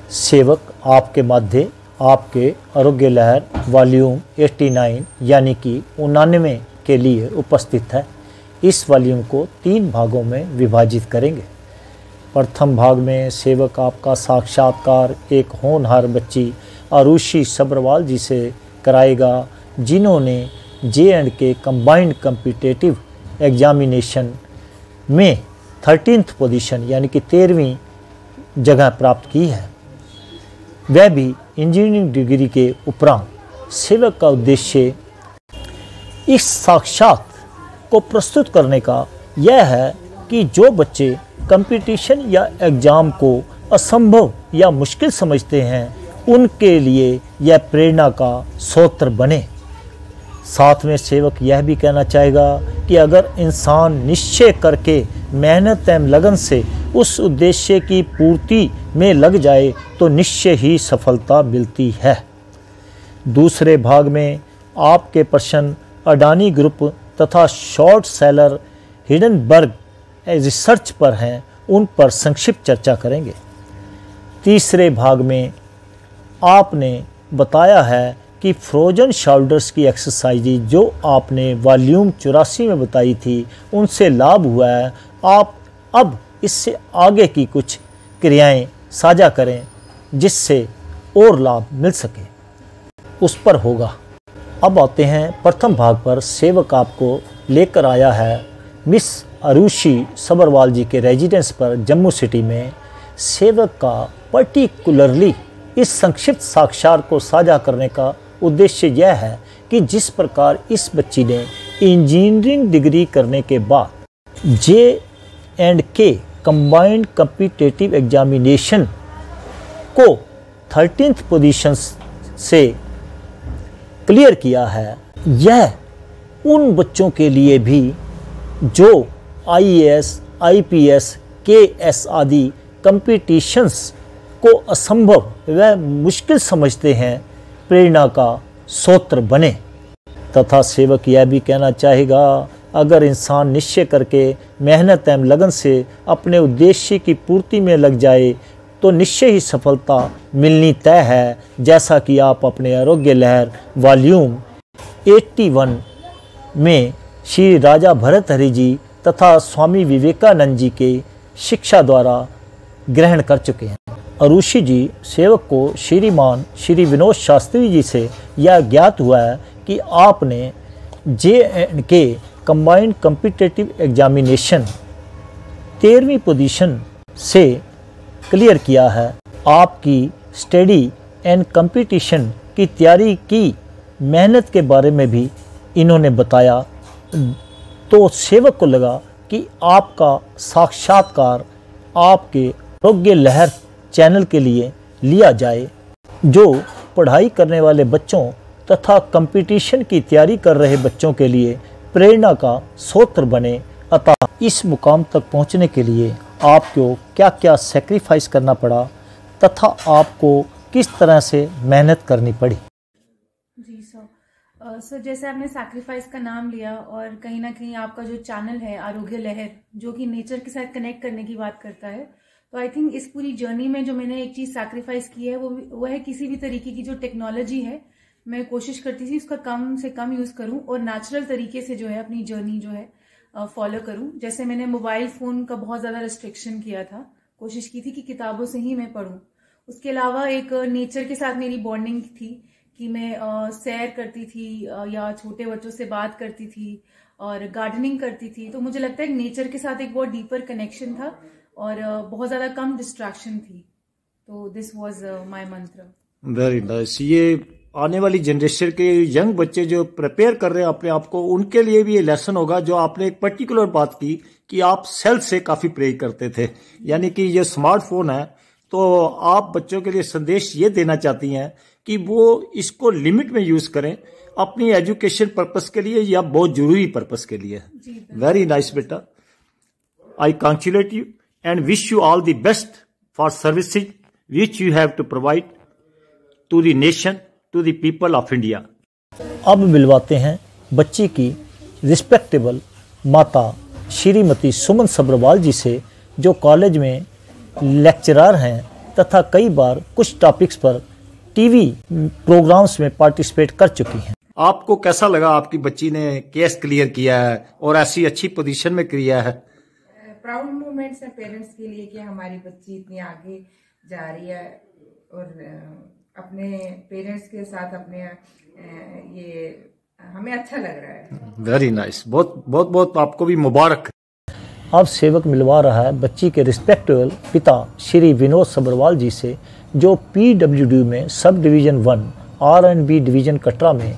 सेवक आपके माध्य आपके आरोग्य लहर वॉल्यूम 89 यानी कि 89 के लिए उपस्थित है। इस वॉल्यूम को 3 भागों में विभाजित करेंगे। प्रथम भाग में सेवक आपका साक्षात्कार एक होनहार बच्ची आरुषि सब्रवाल जी से कराएगा, जिन्होंने J&K कंबाइंड कॉम्पिटिटिव एग्जामिनेशन में 13th पोजीशन यानी कि 13वीं जगह प्राप्त की है। वह भी इंजीनियरिंग डिग्री के उपरांत। सेवक का उद्देश्य इस साक्षात को प्रस्तुत करने का यह है कि जो बच्चे कंपटीशन या एग्ज़ाम को असंभव या मुश्किल समझते हैं, उनके लिए यह प्रेरणा का स्रोत बने। साथ में सेवक यह भी कहना चाहेगा कि अगर इंसान निश्चय करके मेहनत एवं लगन से उस उद्देश्य की पूर्ति में लग जाए तो निश्चय ही सफलता मिलती है। दूसरे भाग में आपके प्रश्न अडानी ग्रुप तथा शॉर्ट सेलर हिडनबर्ग रिसर्च पर हैं, उन पर संक्षिप्त चर्चा करेंगे। तीसरे भाग में आपने बताया है कि फ्रोजन शोल्डर्स की एक्सरसाइज जो आपने वॉल्यूम 84 में बताई थी, उनसे लाभ हुआ है। आप अब इससे आगे की कुछ क्रियाएं साझा करें जिससे और लाभ मिल सके, उस पर होगा। अब आते हैं प्रथम भाग पर। सेवक आपको लेकर आया है मिस आरुषि सब्रवाल जी के रेजिडेंस पर जम्मू सिटी में। सेवक का पर्टिकुलरली इस संक्षिप्त साक्षात्कार को साझा करने का उद्देश्य यह है कि जिस प्रकार इस बच्ची ने इंजीनियरिंग डिग्री करने के बाद J&K कंबाइंड कॉम्पिटिटिव एग्जामिनेशन को 13th पोजीशन से क्लियर किया है, यह उन बच्चों के लिए भी जो IAS, IPS, KS आदि कंपटीशंस को असंभव व मुश्किल समझते हैं, प्रेरणा का स्रोत बने। तथा सेवक यह भी कहना चाहेगा, अगर इंसान निश्चय करके मेहनत एवं लगन से अपने उद्देश्य की पूर्ति में लग जाए तो निश्चय ही सफलता मिलनी तय है। जैसा कि आप अपने आरोग्य लहर वॉल्यूम 81 में श्री राजा भर्तृहरि जी तथा स्वामी विवेकानंद जी के शिक्षा द्वारा ग्रहण कर चुके हैं। आरुषि जी सेवक को श्रीमान श्री विनोद शास्त्री जी से यह ज्ञात हुआ है कि आपने J&K कंबाइंड कॉम्पिटिटिव एग्जामिनेशन 13वीं पोजीशन से क्लियर किया है। आपकी स्टडी एंड कंपटीशन की तैयारी की मेहनत के बारे में भी इन्होंने बताया, तो सेवक को लगा कि आपका साक्षात्कार आपके आरोग्य लहर चैनल के लिए लिया जाए, जो पढ़ाई करने वाले बच्चों तथा कंपटीशन की तैयारी कर रहे बच्चों के लिए प्रेरणा का स्रोत बने। अतः इस मुकाम तक पहुंचने के लिए आपको क्या क्या सेक्रीफाइस करना पड़ा तथा आपको किस तरह से मेहनत करनी पड़ी। जी सर, जैसे आपने सैक्रिफाइस का नाम लिया और कहीं ना कहीं आपका जो चैनल है आरोग्य लहर, जो कि नेचर के साथ कनेक्ट करने की बात करता है, तो आई थिंक इस पूरी जर्नी में जो मैंने एक चीज सैक्रिफाइस की है वो है किसी भी तरीके की जो टेक्नोलॉजी है, मैं कोशिश करती थी उसका कम से कम यूज करूं और नेचुरल तरीके से जो है अपनी जर्नी जो है फॉलो करूं। जैसे मैंने मोबाइल फोन का बहुत ज्यादा रिस्ट्रिक्शन किया था, कोशिश की थी कि किताबों से ही मैं पढूं। उसके अलावा एक नेचर के साथ मेरी बॉन्डिंग थी कि मैं सैर करती थी या छोटे बच्चों से बात करती थी और गार्डनिंग करती थी। तो मुझे लगता है नेचर के साथ एक बहुत डीपर कनेक्शन था और बहुत ज्यादा कम डिस्ट्रैक्शन थी। तो दिस वाज माय मंत्र। Very nice. ये आने वाली जनरेशन के यंग बच्चे जो प्रिपेयर कर रहे हैं अपने आप को, उनके लिए भी ये लेसन होगा। जो आपने एक पर्टिकुलर बात की कि आप सेल से काफी प्रे करते थे, यानी कि ये स्मार्टफोन है, तो आप बच्चों के लिए संदेश ये देना चाहती हैं कि वो इसको लिमिट में यूज करें अपनी एजुकेशन पर्पस के लिए या बहुत जरूरी पर्पस के लिए। वेरी नाइस बेटा, I congratulate you and wish you all the best for services which you have to provide to the nation, to the people of India. अब मिलवाते हैं बच्ची की रिस्पेक्टेबल माता श्रीमती सुमन सब्रवाल जी से, जो कॉलेज में लेक्चरर हैं तथा कई बार कुछ टॉपिक्स पर टीवी प्रोग्राम्स में पार्टिसिपेट कर चुकी हैं। आपको कैसा लगा आपकी बच्ची ने केस क्लियर किया है और ऐसी अच्छी पोजीशन में किया है? प्राउड मोमेंट्स है पेरेंट्स के लिए कि हमारी बच्ची इतनी आगे जा रही है और अपने पेरेंट्स के साथ अपने ये हमें अच्छा लग रहा है। वेरी नाइस, बहुत बहुत बहुत आपको भी मुबारक। अब सेवक मिलवा रहा है बच्ची के रिस्पेक्टेबल पिता श्री विनोद सब्रवाल जी से, जो PWD में sub division 1 R&B division Katra में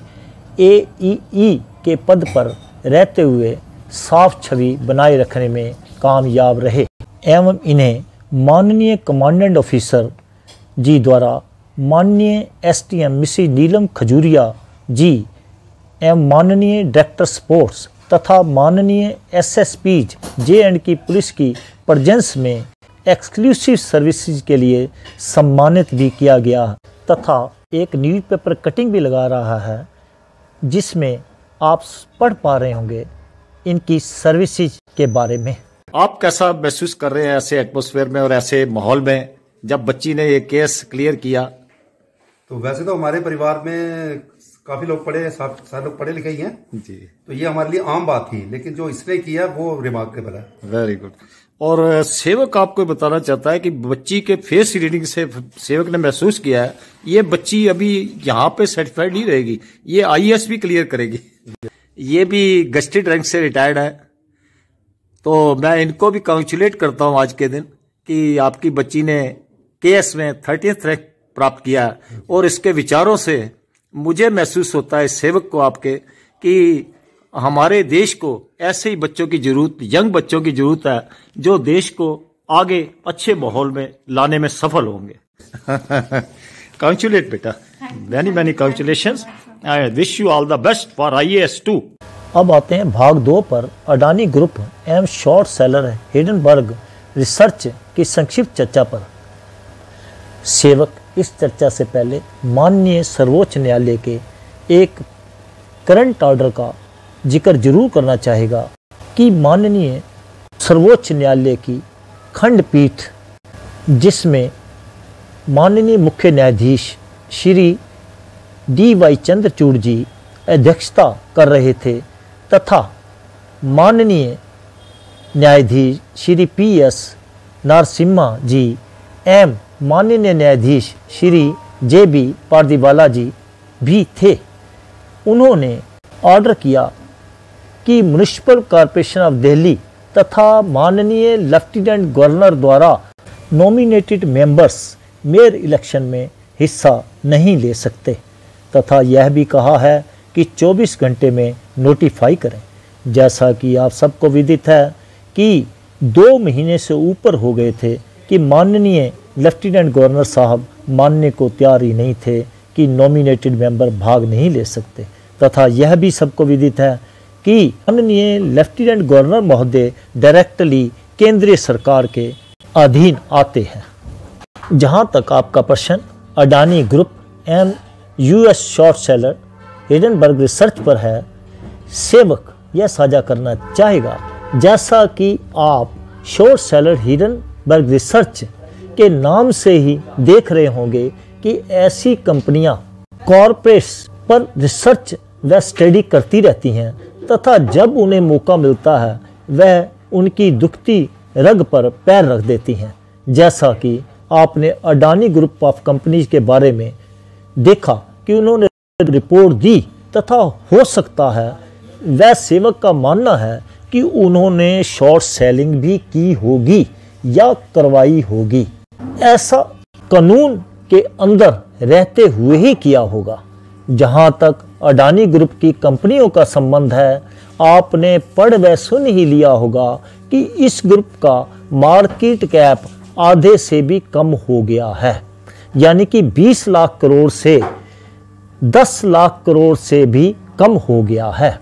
AEE के पद पर रहते हुए साफ छवि बनाए रखने में कामयाब रहे एवं इन्हें माननीय कमांडेंट ऑफिसर जी द्वारा माननीय STM मिसेज नीलम खजूरिया जी एवं माननीय डायरेक्टर स्पोर्ट्स तथा माननीय SSPs J&K पुलिस की प्रेजेंस में एक्सक्लूसिव सर्विसेज के लिए सम्मानित भी किया गया तथा एक न्यूज़पेपर कटिंग भी लगा रहा है जिसमें आप पढ़ पा रहे होंगे इनकी सर्विसेज के बारे में। आप कैसा महसूस कर रहे हैं ऐसे एटमॉस्फेयर में और ऐसे माहौल में जब बच्ची ने ये केस क्लियर किया? तो वैसे तो हमारे परिवार में काफी लोग पढ़े, सारे लोग पढ़े लिखे ही हैं जी, तो ये हमारे लिए आम बात थी, लेकिन जो इसने किया वो रिमार्केबल है। Very good. और सेवक आपको बताना चाहता है कि बच्ची के फेस रीडिंग से सेवक ने महसूस किया है ये बच्ची अभी यहाँ पे सर्टिफाइड नहीं रहेगी, ये IAS भी क्लियर करेगी। ये भी गस्टेड रैंक से रिटायर्ड है, तो मैं इनको भी कांग्रेचुलेट करता हूँ आज के दिन कि आपकी बच्ची ने केएस में 30th रैंक प्राप्त किया और इसके विचारों से मुझे महसूस होता है सेवक को आपके कि हमारे देश को ऐसे ही बच्चों की जरूरत, यंग बच्चों की जरूरत है जो देश को आगे अच्छे माहौल में लाने में सफल होंगे। कांग्रेचुलेट बेटा, many many congratulations, I wish you all the best for IAS 2। अब आते हैं भाग 2 पर अडानी ग्रुप एवं शॉर्ट सेलर हिडनबर्ग रिसर्च की संक्षिप्त चर्चा पर। सेवक इस चर्चा से पहले माननीय सर्वोच्च न्यायालय के एक करंट ऑर्डर का जिक्र जरूर करना चाहेगा कि माननीय सर्वोच्च न्यायालय की खंडपीठ, जिसमें माननीय मुख्य न्यायाधीश श्री DY चंद्रचूड़ जी अध्यक्षता कर रहे थे तथा माननीय न्यायाधीश श्री PS नरसिम्हा जी एवं माननीय न्यायाधीश श्री JB पारदीवाला जी भी थे, उन्होंने ऑर्डर किया कि म्युनिसिपल कॉरपोरेशन ऑफ दिल्ली तथा माननीय लेफ्टिनेंट गवर्नर द्वारा नॉमिनेटेड मेंबर्स मेयर इलेक्शन में हिस्सा नहीं ले सकते तथा यह भी कहा है कि 24 घंटे में नोटिफाई करें। जैसा कि आप सबको विदित है कि 2 महीने से ऊपर हो गए थे कि माननीय लेफ्टिनेंट गवर्नर साहब मानने को तैयार ही नहीं थे कि नॉमिनेटेड मेंबर भाग नहीं ले सकते तथा यह भी सबको विदित है कि माननीय लेफ्टिनेंट गवर्नर महोदय डायरेक्टली केंद्रीय सरकार के अधीन आते हैं। जहां तक आपका प्रश्न Adani group and US short seller Hindenburg research पर है, सेवक यह साझा करना चाहेगा जैसा कि आप शॉर्ट सेलर हिडनबर्ग रिसर्च के नाम से ही देख रहे होंगे कि ऐसी कंपनियां कॉर्पोरेट्स पर रिसर्च व स्टडी करती रहती हैं तथा जब उन्हें मौका मिलता है वह उनकी दुखती रग पर पैर रख देती हैं। जैसा कि आपने अडानी ग्रुप ऑफ कंपनीज के बारे में देखा कि उन्होंने रिपोर्ट दी तथा हो सकता है वह सेवक का मानना है कि उन्होंने शॉर्ट सेलिंग भी की होगी या करवाई होगी, ऐसा कानून के अंदर रहते हुए ही किया होगा। जहां तक अडानी ग्रुप की कंपनियों का संबंध है, आपने पढ़ व सुन ही लिया होगा कि इस ग्रुप का मार्केट कैप आधे से भी कम हो गया है, यानी कि 20 लाख करोड़ से 10 लाख करोड़ से भी कम हो गया है।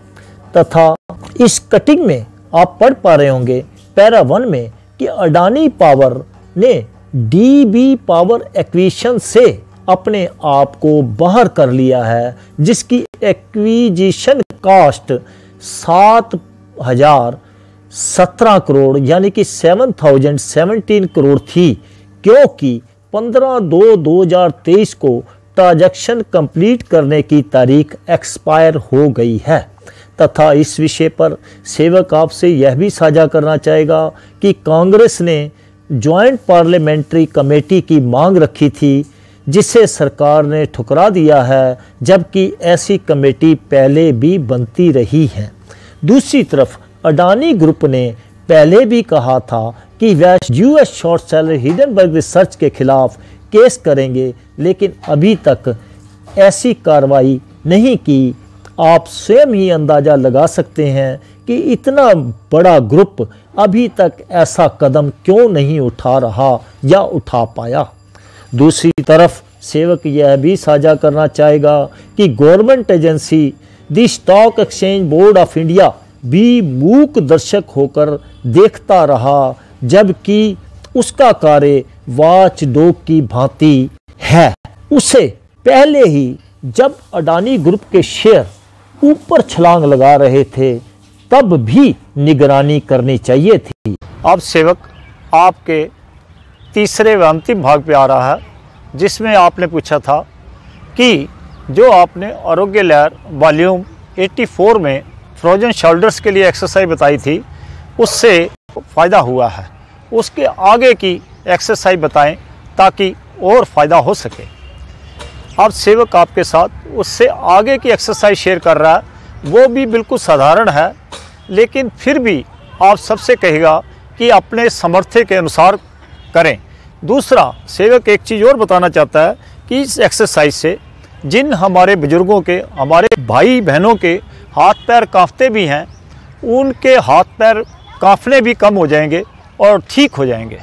तथा इस कटिंग में आप पढ़ पा रहे होंगे पैरा 1 में कि अडानी पावर ने DB पावर एक्विजिशन से अपने आप को बाहर कर लिया है, जिसकी एक्विजिशन कास्ट 7,017 करोड़ यानी कि 7,017 करोड़ थी, क्योंकि 15/2/2023 को ट्रांजैक्शन कंप्लीट करने की तारीख एक्सपायर हो गई है तथा इस विषय पर सेवक आपसे यह भी साझा करना चाहेगा कि कांग्रेस ने ज्वाइंट पार्लियामेंट्री कमेटी की मांग रखी थी जिसे सरकार ने ठुकरा दिया है, जबकि ऐसी कमेटी पहले भी बनती रही है। दूसरी तरफ अडानी ग्रुप ने पहले भी कहा था कि वह US short seller Hindenburg research के खिलाफ केस करेंगे, लेकिन अभी तक ऐसी कार्रवाई नहीं की। आप स्वयं ही अंदाज़ा लगा सकते हैं कि इतना बड़ा ग्रुप अभी तक ऐसा कदम क्यों नहीं उठा रहा या उठा पाया। दूसरी तरफ सेवक यह भी साझा करना चाहेगा कि government agency the stock exchange board of India भी मूक दर्शक होकर देखता रहा, जबकि उसका कार्य वॉचडॉग की भांति है। उसे पहले ही जब अडानी ग्रुप के शेयर ऊपर छलांग लगा रहे थे तब भी निगरानी करनी चाहिए थी। अब सेवक आपके तीसरे व अंतिम भाग पे आ रहा है, जिसमें आपने पूछा था कि जो आपने आरोग्य लहर वॉल्यूम 84 में फ्रोजन शोल्डर्स के लिए एक्सरसाइज बताई थी उससे फ़ायदा हुआ है, उसके आगे की एक्सरसाइज बताएं ताकि और फ़ायदा हो सके। अब सेवक आपके साथ उससे आगे की एक्सरसाइज शेयर कर रहा है, वो भी बिल्कुल साधारण है, लेकिन फिर भी आप सबसे कहेगा कि अपने सामर्थ्य के अनुसार करें। दूसरा, सेवक एक चीज़ और बताना चाहता है कि इस एक्सरसाइज से जिन हमारे बुजुर्गों के, हमारे भाई बहनों के हाथ पैर कांपते भी हैं, उनके हाथ पैर कांपने भी कम हो जाएंगे और ठीक हो जाएंगे।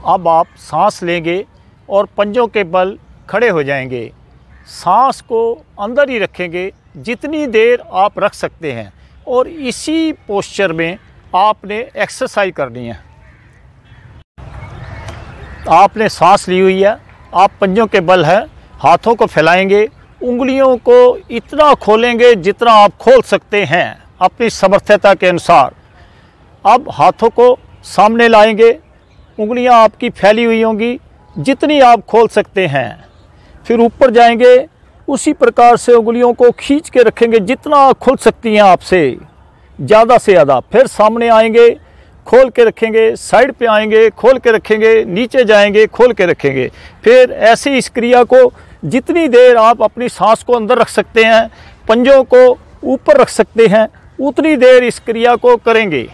अब आप सांस लेंगे और पंजों के बल खड़े हो जाएंगे। सांस को अंदर ही रखेंगे जितनी देर आप रख सकते हैं और इसी पोस्चर में आपने एक्सरसाइज करनी है। आपने सांस ली हुई है, आप पंजों के बल है, हाथों को फैलाएंगे, उंगलियों को इतना खोलेंगे जितना आप खोल सकते हैं अपनी सामर्थ्यता के अनुसार। अब हाथों को सामने लाएंगे, उंगलियां आपकी फैली हुई होंगी जितनी आप खोल सकते हैं। फिर ऊपर जाएंगे, उसी प्रकार से उंगलियों को खींच के रखेंगे जितना खुल सकती हैं आपसे, ज़्यादा से ज़्यादा। फिर सामने आएंगे, खोल के रखेंगे, साइड पे आएंगे, खोल के रखेंगे, नीचे जाएंगे, खोल के रखेंगे। फिर ऐसे इस क्रिया को जितनी देर आप अपनी सांस को अंदर रख सकते हैं, पंजों को ऊपर रख सकते हैं, उतनी देर इस क्रिया को करेंगे।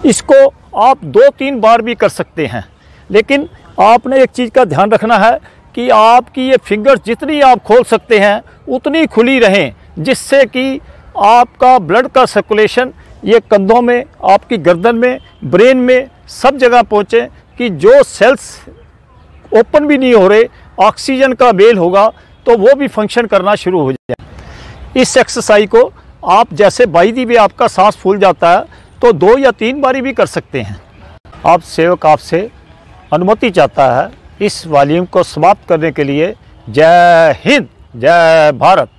इसको आप 2-3 बार भी कर सकते हैं, लेकिन आपने एक चीज़ का ध्यान रखना है कि आपकी ये फिंगर्स जितनी आप खोल सकते हैं उतनी खुली रहें, जिससे कि आपका ब्लड का सर्कुलेशन ये कंधों में, आपकी गर्दन में, ब्रेन में सब जगह पहुँचे, कि जो सेल्स ओपन भी नहीं हो रहे, ऑक्सीजन का बेल होगा तो वो भी फंक्शन करना शुरू हो जाए। इस एक्सरसाइज को आप जैसे बाईदी भी आपका सांस फूल जाता है तो 2 या 3 बारी भी कर सकते हैं। आप सेवक आपसे अनुमति चाहता है इस वॉल्यूम को समाप्त करने के लिए। जय हिंद, जय भारत।